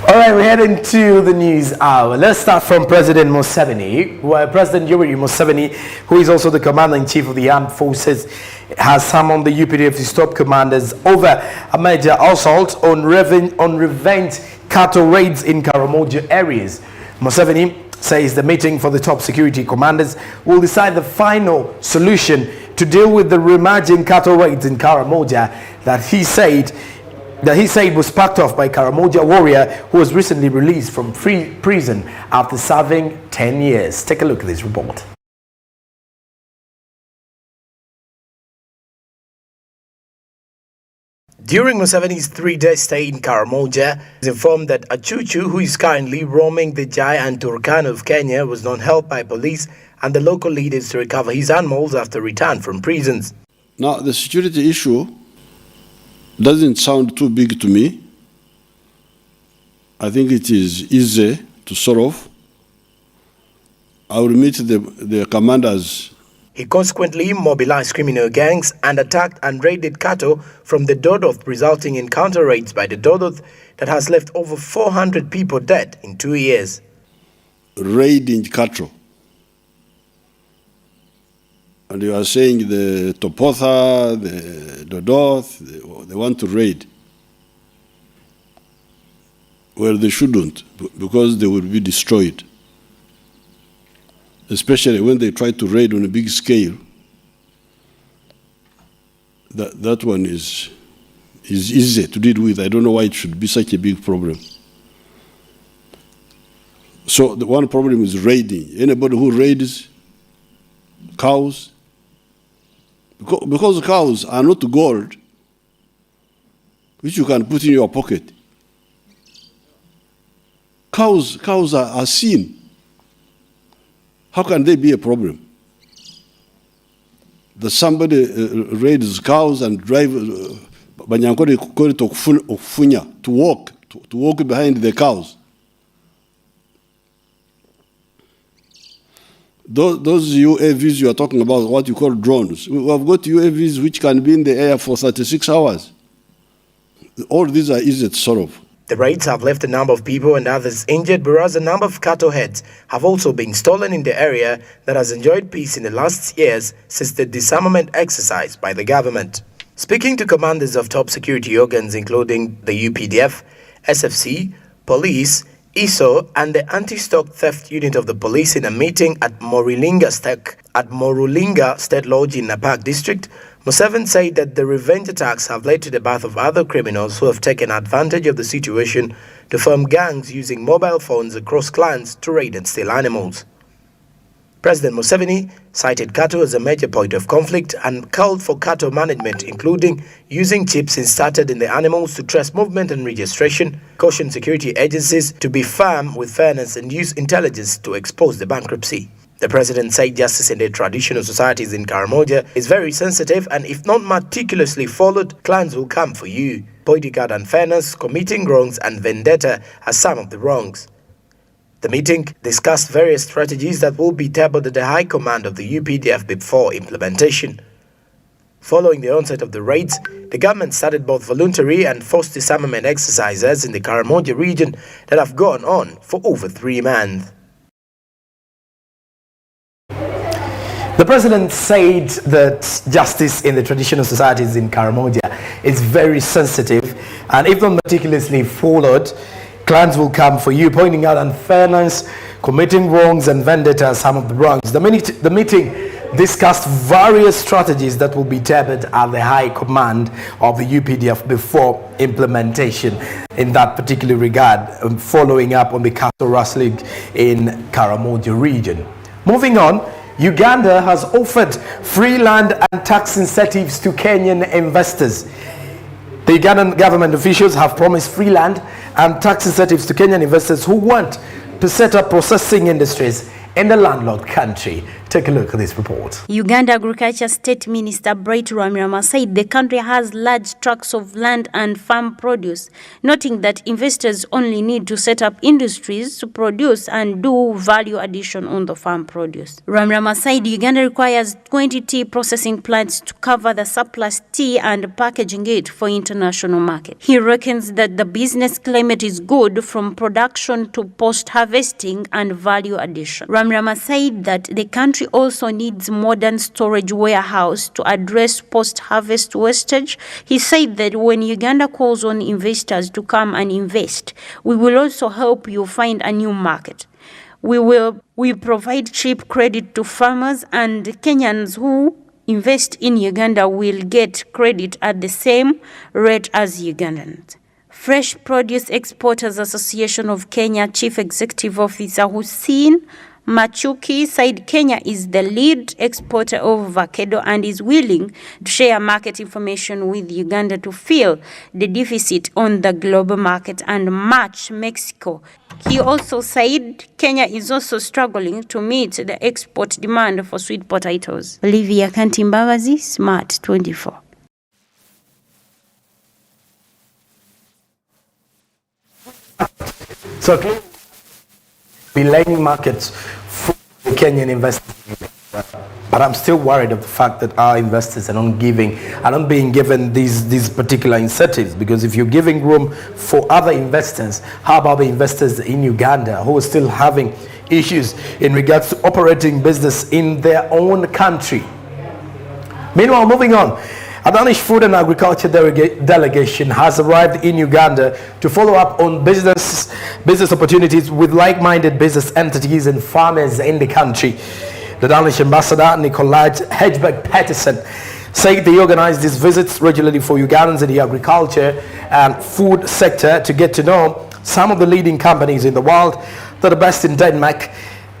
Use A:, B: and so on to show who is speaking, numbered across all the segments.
A: All right, we're heading to the news hour. Let's start from President Museveni. Well, President Yoweri Museveni, who is also the Commander-in-Chief of the Armed Forces, has summoned the UPDF to stop commanders over a major assault on revenge cattle raids in Karamoja areas. Museveni says the meeting for the top security commanders will decide the final solution to deal with the reemerging cattle raids in Karamoja that he said was packed off by Karamoja warrior who was recently released from prison after serving 10 years. Take a look at this report. During Museveni's 3-day stay in Karamoja, he is informed that Achuchu, who is currently roaming the Jai and Turkana of Kenya, was not helped by police and the local leaders to recover his animals after return from prisons.
B: Now, the security issue doesn't sound too big to me. I think it is easy to solve. I will meet the commanders.
A: He consequently mobilized criminal gangs and attacked and raided cattle from the Dodoth, resulting in counter raids by the Dodoth that has left over 400 people dead in 2 years.
B: Raiding cattle. And you are saying the Topotha, the Dodoth, they want to raid. Well, they shouldn't, because they will be destroyed. Especially when they try to raid on a big scale. That one is easy to deal with. I don't know why it should be such a big problem. So the one problem is raiding. Anybody who raids cows, because cows are not gold, which you can put in your pocket. Cows are sin. How can they be a problem? That somebody raids cows and drive to walk behind the cows. Those UAVs you are talking about, what you call drones, we have got UAVs which can be in the air for 36 hours. All these are easy to solve.
A: The raids have left a number of people and others injured, whereas a number of cattle heads have also been stolen in the area that has enjoyed peace in the last years since the disarmament exercise by the government. Speaking to commanders of top security organs including the UPDF, SFC, police, ISO and the Anti-Stock Theft Unit of the police in a meeting at Morulinga State Lodge in Napak District, Museveni said that the revenge attacks have led to the birth of other criminals who have taken advantage of the situation to form gangs using mobile phones across clans to raid and steal animals. President Museveni cited cattle as a major point of conflict and called for cattle management, including using chips inserted in the animals to trace movement and registration, cautioned security agencies to be firm with fairness and use intelligence to expose the bankruptcy. The president said justice in the traditional societies in Karamoja is very sensitive and if not meticulously followed, clans will come for you, pointing out unfairness, committing wrongs and vendetta as some of the wrongs. The meeting discussed various strategies that will be tabled at the high command of the UPDF before implementation. Following the onset of the raids, the government started both voluntary and forced disarmament exercises in the Karamoja region that have gone on for over 3 months. The president said that justice in the traditional societies in Karamoja is very sensitive and if not meticulously followed, clans will come for you, pointing out unfairness, committing wrongs and vendetta as some of the wrongs. The meeting discussed various strategies that will be tabled at the high command of the UPDF before implementation in that particular regard, following up on the cattle rustling in Karamoja region. Moving on, Uganda has offered free land and tax incentives to Kenyan investors. The Ugandan government officials have promised free land and tax incentives to Kenyan investors who want to set up processing industries in the landlocked country. Take a look at this report.
C: Uganda Agriculture State Minister Bright Rwamirama said the country has large tracts of land and farm produce, noting that investors only need to set up industries to produce and do value addition on the farm produce. Rwamirama said Uganda requires 20 tea processing plants to cover the surplus tea and packaging it for international market. He reckons that the business climate is good from production to post-harvesting and value addition. Rwamirama said that the country also needs modern storage warehouse to address post-harvest wastage. He said that when Uganda calls on investors to come and invest, we will also help you find a new market. We provide cheap credit to farmers, and Kenyans who invest in Uganda will get credit at the same rate as Ugandans. Fresh Produce Exporters Association of Kenya Chief Executive Officer Hussein Machuki said Kenya is the lead exporter of avocado and is willing to share market information with Uganda to fill the deficit on the global market and match Mexico. He also said Kenya is also struggling to meet the export demand for sweet potatoes. Olivia Kantimbabazi, Smart 24.
A: So clearly, be lending markets for the Kenyan investors. But I'm still worried of the fact that our investors are not being given these particular incentives, because if you're giving room for other investors, how about the investors in Uganda who are still having issues in regards to operating business in their own country? Meanwhile, moving on, a Danish Food and Agriculture delegation has arrived in Uganda to follow up on business opportunities with like-minded business entities and farmers in the country. The Danish ambassador, Nicolai Hedberg Peterson, said they organize these visits regularly for Ugandans in the agriculture and food sector to get to know some of the leading companies in the world that are based in Denmark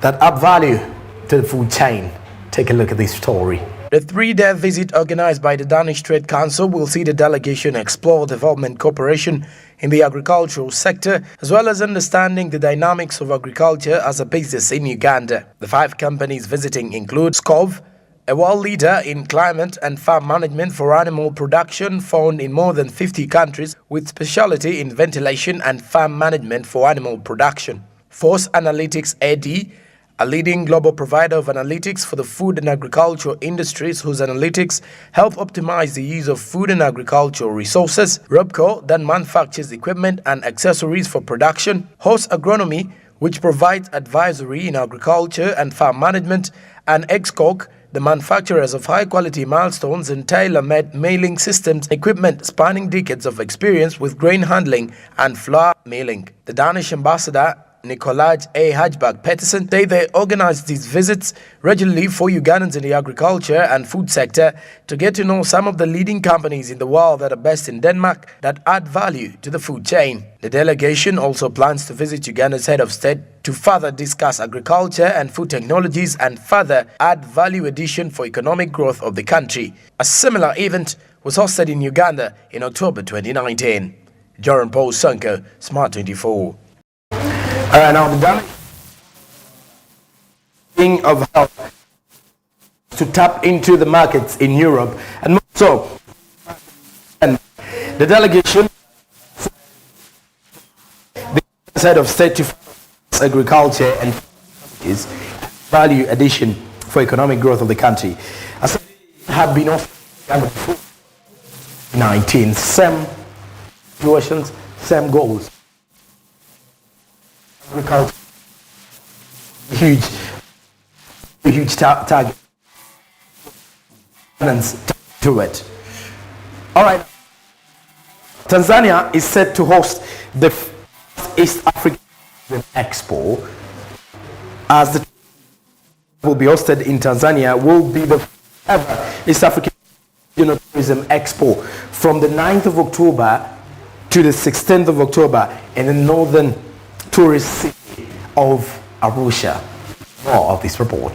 A: that add value to the food chain. Take a look at this story. The 3-day visit organized by the Danish Trade Council will see the delegation explore development cooperation in the agricultural sector, as well as understanding the dynamics of agriculture as a business in Uganda. The 5 companies visiting include Skov, a world leader in climate and farm management for animal production found in more than 50 countries, with specialty in ventilation and farm management for animal production. Force Analytics AD, a leading global provider of analytics for the food and agricultural industries whose analytics help optimize the use of food and agricultural resources. Robco, that manufactures equipment and accessories for production. Horse Agronomy, which provides advisory in agriculture and farm management. And Excoc, the manufacturers of high-quality milestones and tailor-made mailing systems equipment spanning decades of experience with grain handling and flour milling. The Danish ambassador, Nicolai Hedberg Peterson, say they organize these visits regularly for Ugandans in the agriculture and food sector to get to know some of the leading companies in the world that are based in Denmark that add value to the food chain. The delegation also plans to visit Uganda's head of state to further discuss agriculture and food technologies and further add value addition for economic growth of the country. A similar event was hosted in Uganda in October 2019. Joran Paul Sanko, Smart 24. All right, now the Danish thing of how to tap into the markets in Europe, and so and the delegation, the head of state to agriculture and is value addition for economic growth of the country. As have been offered 19 same situations, same goals. Agriculture, huge target to it. All right, Tanzania is set to host the East African Expo, as the will be hosted in Tanzania will be the ever East African Tourism Expo from the 9th of October to the 16th of October in the northern tourist city of Arusha. More of this report.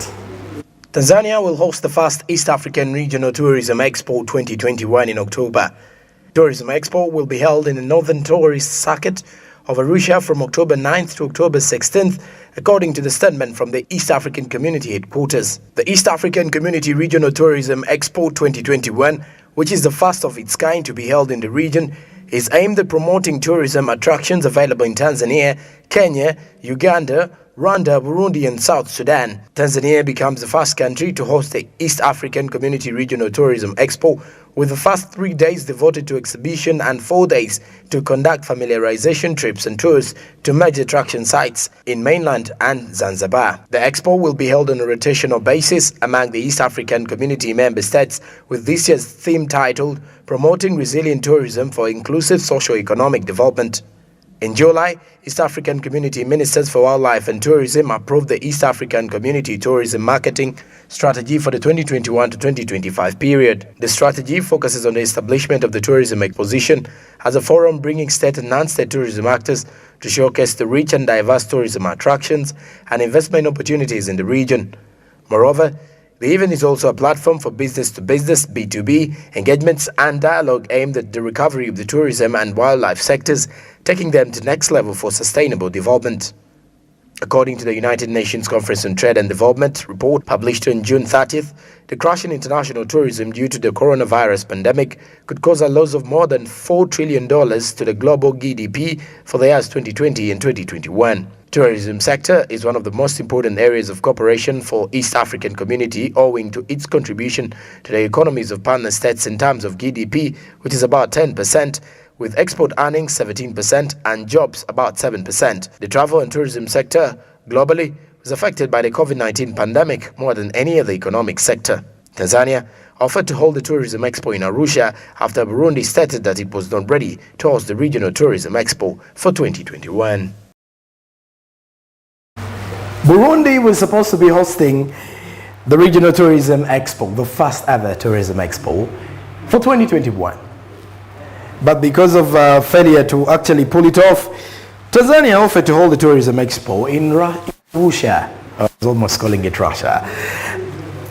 A: Tanzania will host the first East African Regional Tourism Expo 2021 in October. Tourism Expo will be held in the northern tourist circuit of Arusha from October 9th to October 16th according to the statement from the East African Community headquarters. The East African Community Regional Tourism Expo 2021, which is the first of its kind to be held in the region, is aimed at promoting tourism attractions available in Tanzania, Kenya, Uganda, Rwanda, Burundi and South Sudan. Tanzania becomes the first country to host the East African Community Regional Tourism Expo, with the first 3 days devoted to exhibition and 4 days to conduct familiarization trips and tours to major attraction sites in mainland and Zanzibar. The expo will be held on a rotational basis among the East African Community member states, with this year's theme titled Promoting Resilient Tourism for Inclusive Socio-Economic Development. In July, East African Community Ministers for Wildlife and Tourism approved the East African Community Tourism Marketing Strategy for the 2021 to 2025 period. The strategy focuses on the establishment of the tourism exposition as a forum bringing state and non-state tourism actors to showcase the rich and diverse tourism attractions and investment opportunities in the region. Moreover, the event is also a platform for business-to-business B2B engagements and dialogue aimed at the recovery of the tourism and wildlife sectors, taking them to the next level for sustainable development. According to the United Nations Conference on Trade and Development report published on June 30th, the crash in international tourism due to the coronavirus pandemic could cause a loss of more than $4 trillion to the global GDP for the years 2020 and 2021. Tourism sector is one of the most important areas of cooperation for East African Community owing to its contribution to the economies of partner states in terms of GDP, which is about 10%, with export earnings 17% and jobs about 7%. The travel and tourism sector globally was affected by the COVID-19 pandemic more than any other economic sector. Tanzania offered to hold the Tourism Expo in Arusha after Burundi stated that it was not ready to host the Regional Tourism Expo for 2021.
D: Burundi was supposed to be hosting the Regional Tourism Expo, the first ever tourism expo, for 2021. But because of failure to actually pull it off, Tanzania offered to hold the tourism expo in Arusha. I was almost calling it Russia.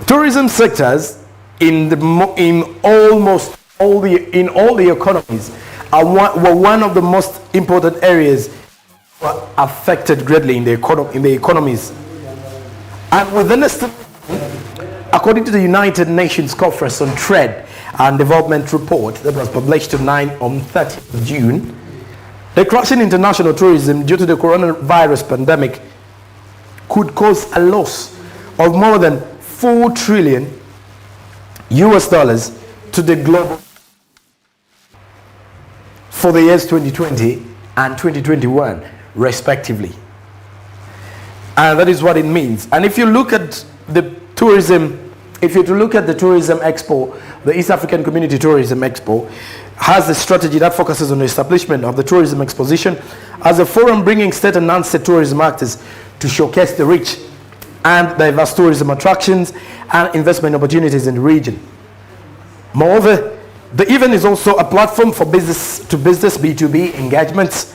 D: Tourism sectors in almost all the economies were one of the most important areas were affected greatly in the economies. And within according to the United Nations Conference on Trade and Development report that was published on 30th of June, the crash in international tourism due to the coronavirus pandemic could cause a loss of more than $4 trillion to the global for the years 2020 and 2021 respectively. And that is what it means. And if you look at the tourism expo, the East African Community Tourism Expo has a strategy that focuses on the establishment of the tourism exposition as a forum bringing state and non-state tourism actors to showcase the rich and diverse tourism attractions and investment opportunities in the region. Moreover, the event is also a platform for business-to-business B2B engagements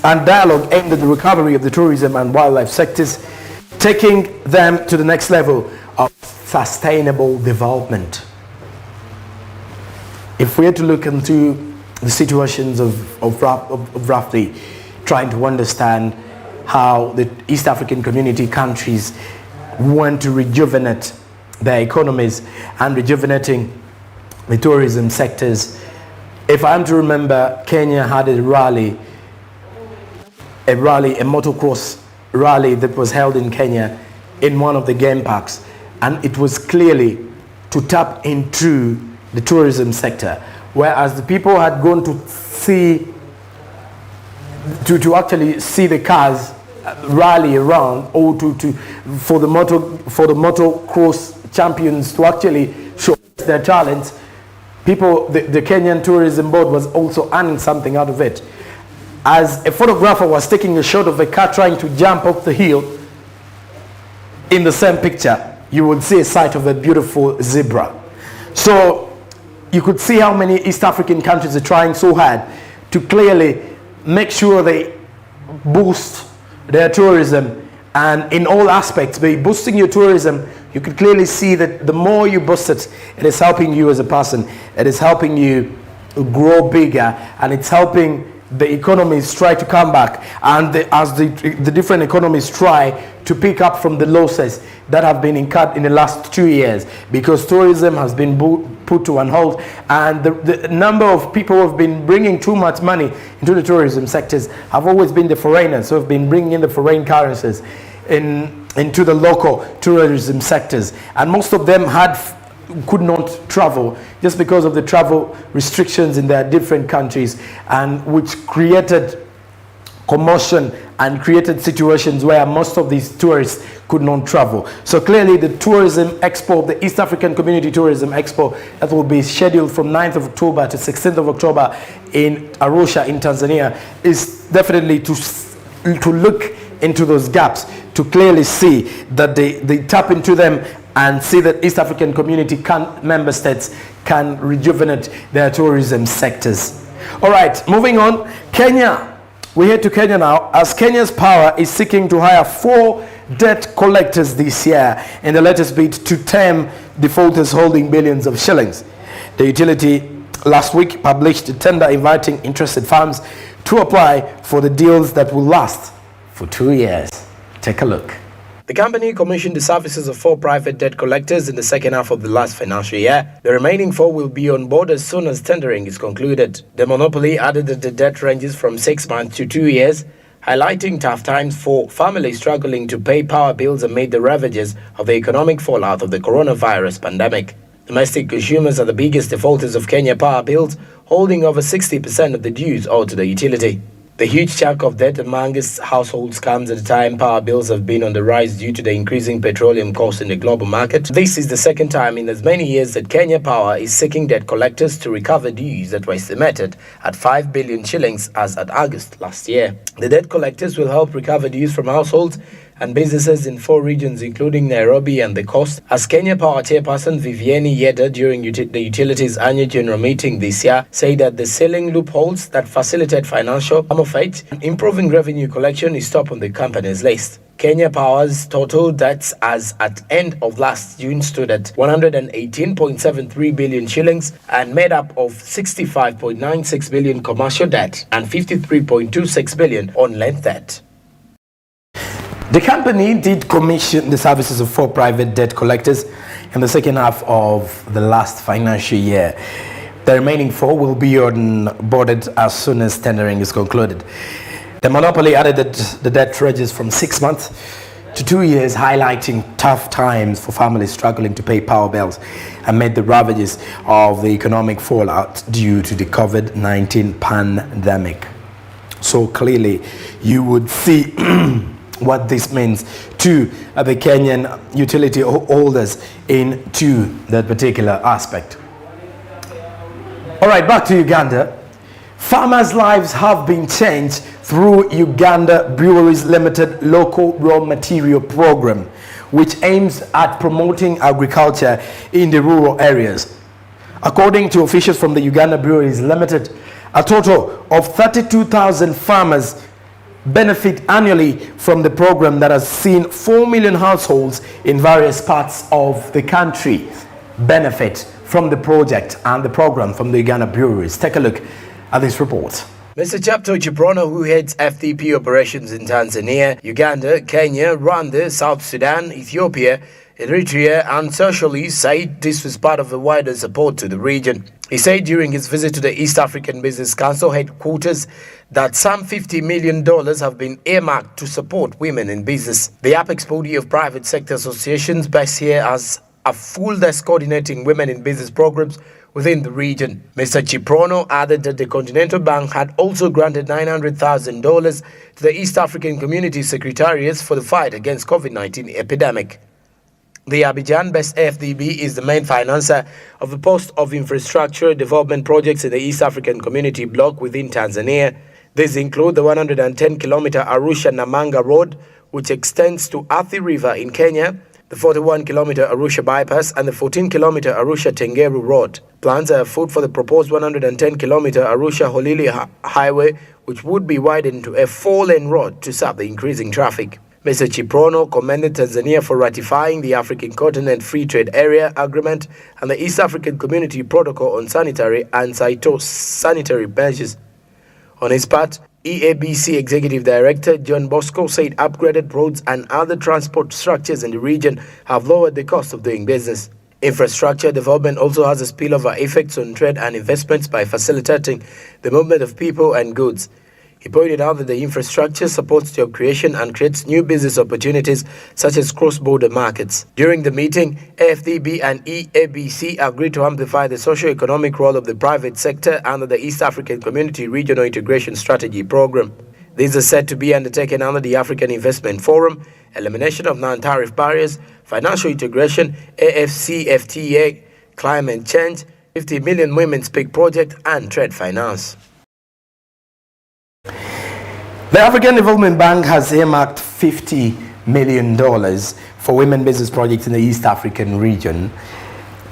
D: and dialogue aimed at the recovery of the tourism and wildlife sectors, taking them to the next level of sustainable development. If we had to look into the situations of roughly trying to understand how the East African Community countries want to rejuvenate their economies and rejuvenating the tourism sectors, if I'm to remember, Kenya had a motocross rally that was held in Kenya in one of the game parks, and it was clearly to tap into the tourism sector, whereas the people had gone to actually see the cars rally around, or for the motocross champions to actually show their talents. The Kenyan Tourism Board was also earning something out of it. As a photographer was taking a shot of a car trying to jump up the hill, in the same picture, you would see a sight of a beautiful zebra. So you could see how many East African countries are trying so hard to clearly make sure they boost their tourism, and in all aspects. By boosting your tourism, you could clearly see that the more you boost it, it is helping you as a person, it is helping you grow bigger, and it's helping the economies try to come back, and as the different economies try to pick up from the losses that have been incurred in the last 2 years, because tourism has been put to on hold, and the number of people who have been bringing too much money into the tourism sectors have always been the foreigners who have been bringing in the foreign currencies into the local tourism sectors, and most of them could not travel just because of the travel restrictions in their different countries, and which created commotion and created situations where most of these tourists could not travel. So clearly the Tourism Expo, the East African Community Tourism Expo, that will be scheduled from 9th of October to 16th of October in Arusha in Tanzania, is definitely to look into those gaps, to clearly see that they tap into them and see that East African community member states can rejuvenate their tourism sectors. All right, moving on. Kenya. We head to Kenya now, as Kenya's Power is seeking to hire 4 debt collectors this year in the latest bid to tame defaulters holding billions of shillings. The utility last week published a tender inviting interested firms to apply for the deals that will last for 2 years. Take a look.
A: The company commissioned the services of 4 private debt collectors in the second half of the last financial year. The remaining 4 will be on board as soon as tendering is concluded. The monopoly added that the debt ranges from 6 months to 2 years, highlighting tough times for families struggling to pay power bills amid the ravages of the economic fallout of the coronavirus pandemic. Domestic consumers are the biggest defaulters of Kenya power bills, holding over 60% of the dues owed to the utility. The huge chunk of debt amongst households comes at a time power bills have been on the rise due to the increasing petroleum costs in the global market. This is the second time in as many years that Kenya Power is seeking debt collectors to recover dues that were estimated at 5 billion shillings as at August last year. The debt collectors will help recover dues from households and businesses in 4 regions, including Nairobi and the coast, as Kenya Power chairperson Vivienne Yeda during the utility's annual general meeting this year said that the sealing loopholes that facilitate financial benefit and improving revenue collection is top on the company's list. Kenya Power's total debts as at end of last June stood at 118.73 billion shillings and made up of 65.96 billion commercial debt and 53.26 billion on-lent debt.
D: The company did commission the services of 4 private debt collectors in the second half of the last financial year. The remaining 4 will be onboarded as soon as tendering is concluded. The monopoly added that the debt ranges from 6 months to 2 years, highlighting tough times for families struggling to pay power bills amid the ravages of the economic fallout due to the COVID-19 pandemic. So clearly, you would see what this means to the Kenyan utility holders into that particular aspect. All right, back to Uganda. Farmers' lives have been changed through Uganda Breweries Limited Local Raw Material Program, which aims at promoting agriculture in the rural areas. According to officials from the Uganda Breweries Limited, a total of 32,000 farmers benefit annually from the program that has seen 4 million households in various parts of the country benefit from the project and the program from the Uganda breweries. Take a look at this report.
A: Mr. Chapto Chiprono, who heads FDP operations in Tanzania, Uganda, Kenya, Rwanda, South Sudan, Ethiopia, Eritrea and socially said this was part of the wider support to the region. He said during his visit to the East African Business Council headquarters that some $50 million have been earmarked to support women in business. The apex body of private sector associations based here as a full desk coordinating women in business programs within the region. Mr. Chiprono added that the Continental Bank had also granted $900,000 to the East African Community Secretariats for the fight against COVID-19 epidemic. The Abidjan-based FDB is the main financer of the post of infrastructure development projects in the East African Community bloc within Tanzania. These include the 110-kilometer Arusha-Namanga Road, which extends to Athi River in Kenya, the 41-kilometer Arusha bypass, and the 14-kilometer Arusha-Tengeru Road. Plans are afoot for the proposed 110-kilometer Arusha-Holili highway, which would be widened to a 4-lane road to serve the increasing traffic. Mr. Chiprono commended Tanzania for ratifying the African Continent Free Trade Area Agreement and the East African Community Protocol on Sanitary and Phytosanitary measures. On his part, EABC Executive Director John Bosco said upgraded roads and other transport structures in the region have lowered the cost of doing business. Infrastructure development also has a spillover effects on trade and investments by facilitating the movement of people and goods. He pointed out that the infrastructure supports job creation and creates new business opportunities such as cross-border markets. During the meeting, AFDB and EABC agreed to amplify the socio-economic role of the private sector under the East African Community Regional Integration Strategy Program. These are said to be undertaken under the African Investment Forum, elimination of non-tariff barriers, financial integration, AFCFTA, climate change, 50 Million Women Speak project, and trade finance.
D: The African Development Bank has earmarked $50 million for women business projects in the East African region.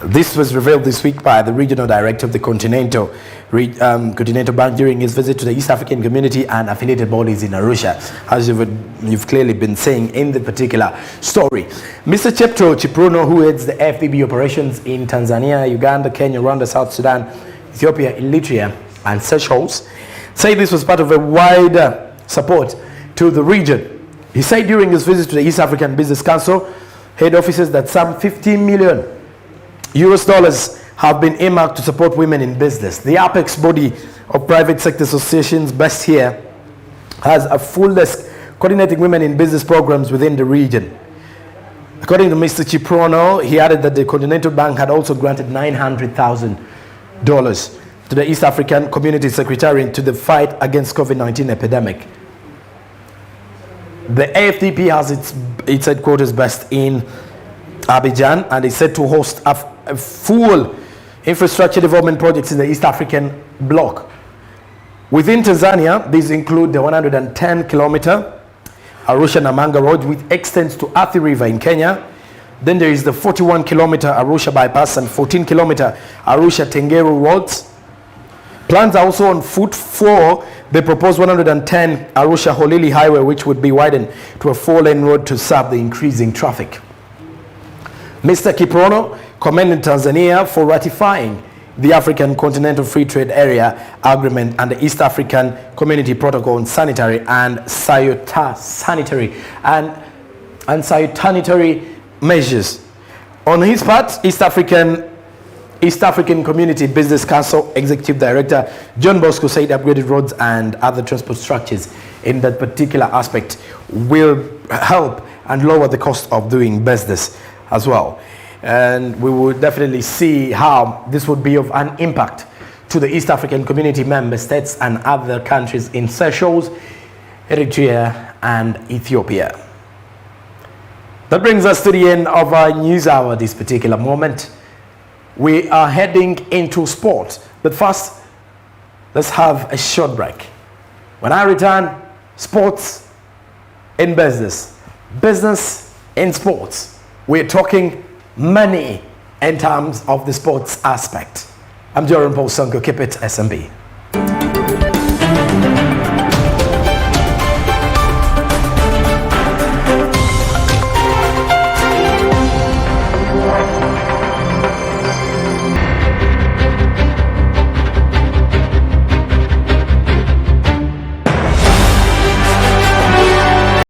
D: This was revealed this week by the regional director of the Continental Bank during his visit to the East African community and affiliated bodies in Arusha, as you've clearly been saying in the particular story. Mr. Chepto Chiprono, who heads the FDB operations in Tanzania, Uganda, Kenya, Rwanda, South Sudan, Ethiopia, Eritrea, and Seychelles, said this was part of a wider support to the region. He said during his visit to the East African Business Council head offices that some 15 million US have been earmarked to support women in business. The apex body of private sector associations based here has a full desk coordinating women in business programs within the region. According to Mr. Chiprono, he added that the Continental Bank had also granted $900,000 to the East African Community Secretariat to the fight against COVID-19 epidemic. The AFDP has its headquarters based in Abidjan and is set to host a full infrastructure development projects in the East African bloc. Within Tanzania, these include the 110-kilometer Arusha-Namanga road, which extends to Athi River in Kenya. Then there is the 41-kilometer Arusha bypass and 14-kilometer Arusha-Tengeru roads. Plans are also on foot for the proposed 110 Arusha-Holili highway, which would be widened to a 4-lane road to serve the increasing traffic. Mr. Kiprono commended Tanzania for ratifying the African Continental Free Trade Area Agreement and the East African Community Protocol on sanitary and sanitary measures. On his part, East African Community Business Council Executive Director John Bosco said upgraded roads and other transport structures in that particular aspect will help and lower the cost of doing business as well. And we will definitely see how this would be of an impact to the East African Community member states and other countries in Seychelles, Eritrea, and Ethiopia. That brings us to the end of our news hour this particular moment. We are heading into sport, but first, let's have a short break. When I return, sports in business, business in sports. We're talking money in terms of the sports aspect. I'm Joran Paul Sonko. Keep it SMB.